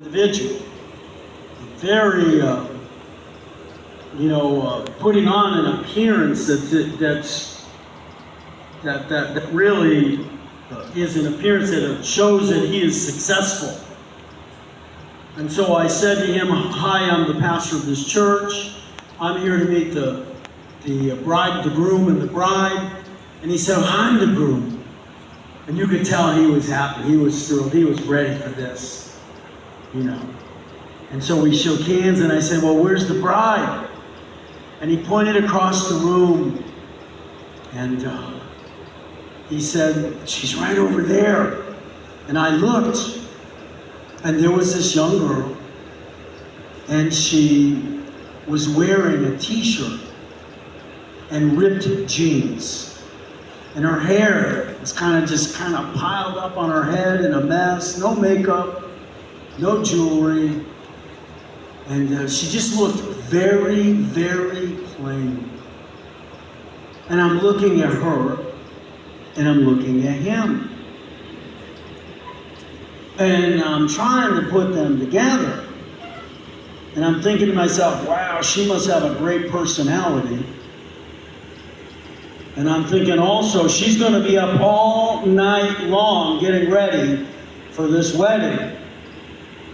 individual, very, putting on an appearance that really is an appearance that shows that he is successful. And so I said to him, "Hi, I'm the pastor of this church. I'm here to meet the bride, the groom, and the bride." And he said, "I'm the groom." And you could tell he was happy. He was thrilled. He was ready for this, And so we shook hands, and I said, "Well, where's the bride?" And he pointed across the room, and he said, "She's right over there." And I looked, and there was this young girl, and she was wearing a t-shirt and ripped jeans. And her hair was kind of piled up on her head in a mess, no makeup, no jewelry. And she just looked very, very plain. And I'm looking at her, and I'm looking at him. And I'm trying to put them together. And I'm thinking to myself, wow, she must have a great personality. And I'm thinking also, she's going to be up all night long getting ready for this wedding.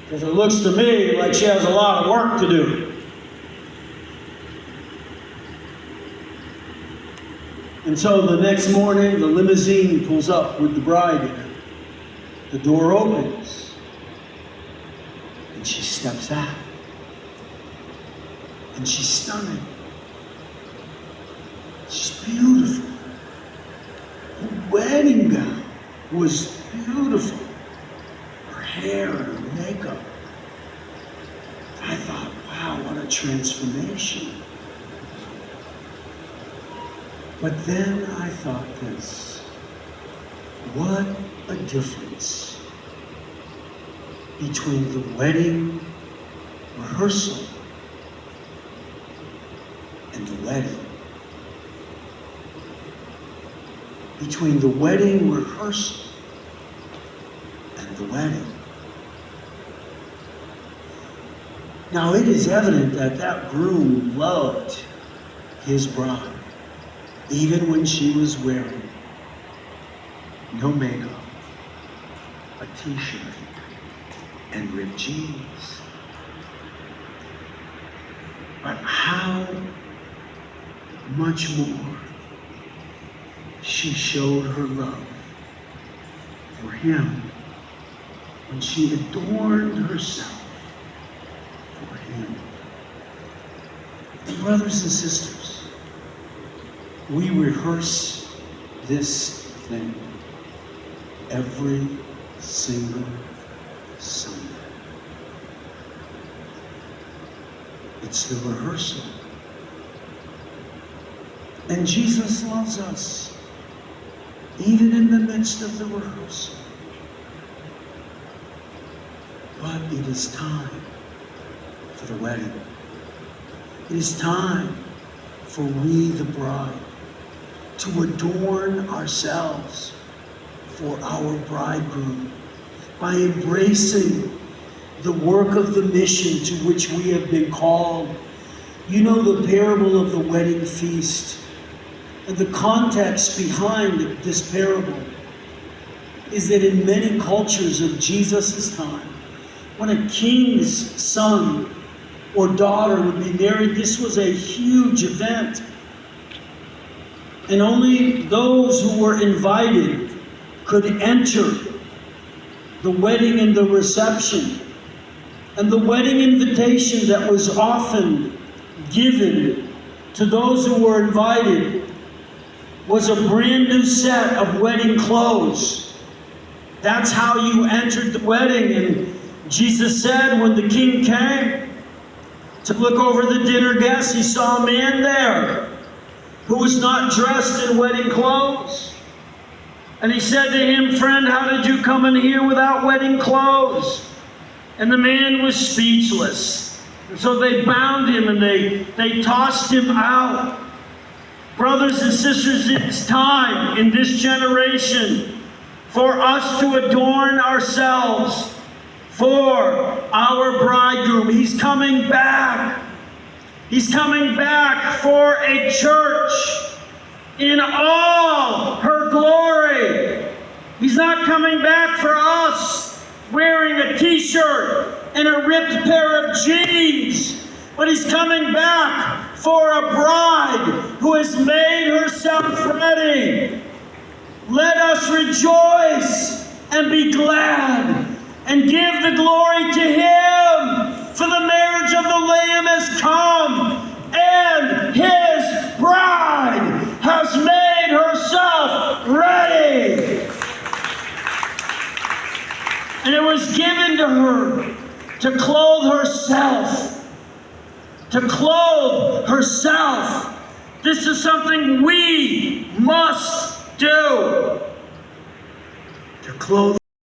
Because it looks to me like she has a lot of work to do. And so the next morning, the limousine pulls up with the bride in it. The door opens. And she steps out. And she's stunning. She's beautiful. Her wedding gown was beautiful. Her hair and her makeup. I thought, wow, what a transformation. But then I thought this, what a difference between the wedding rehearsal and the wedding. Between the wedding rehearsal and the wedding. Now it is evident that that groom loved his bride, even when she was wearing no makeup, a t-shirt, and ripped jeans. But how much more she showed her love for him when she adorned herself for him. And brothers and sisters, we rehearse this thing every single Sunday. It's the rehearsal. And Jesus loves us, even in the midst of the rehearsal. But it is time for the wedding. It is time for we, the bride, to adorn ourselves for our bridegroom by embracing the work of the mission to which we have been called. You know the parable of the wedding feast. And the context behind this parable is that in many cultures of Jesus' time, when a king's son or daughter would be married, this was a huge event. And only those who were invited could enter the wedding and the reception. And the wedding invitation that was often given to those who were invited was a brand new set of wedding clothes. That's how you entered the wedding. And Jesus said when the king came to look over the dinner guests, he saw a man there who was not dressed in wedding clothes. And he said to him, "Friend, how did you come in here without wedding clothes?" And the man was speechless. And so they bound him and they tossed him out. Brothers and sisters, it's time in this generation for us to adorn ourselves for our bridegroom. He's coming back. He's coming back for a church in all her glory. He's not coming back for us wearing a t-shirt and a ripped pair of jeans, but he's coming back for a bride who has made herself ready. Let us rejoice and be glad and give the glory to him, for the marriage of the Lamb has come, and his bride has made herself ready. And it was given to her to clothe herself. To clothe herself. This is something we must do. To clothe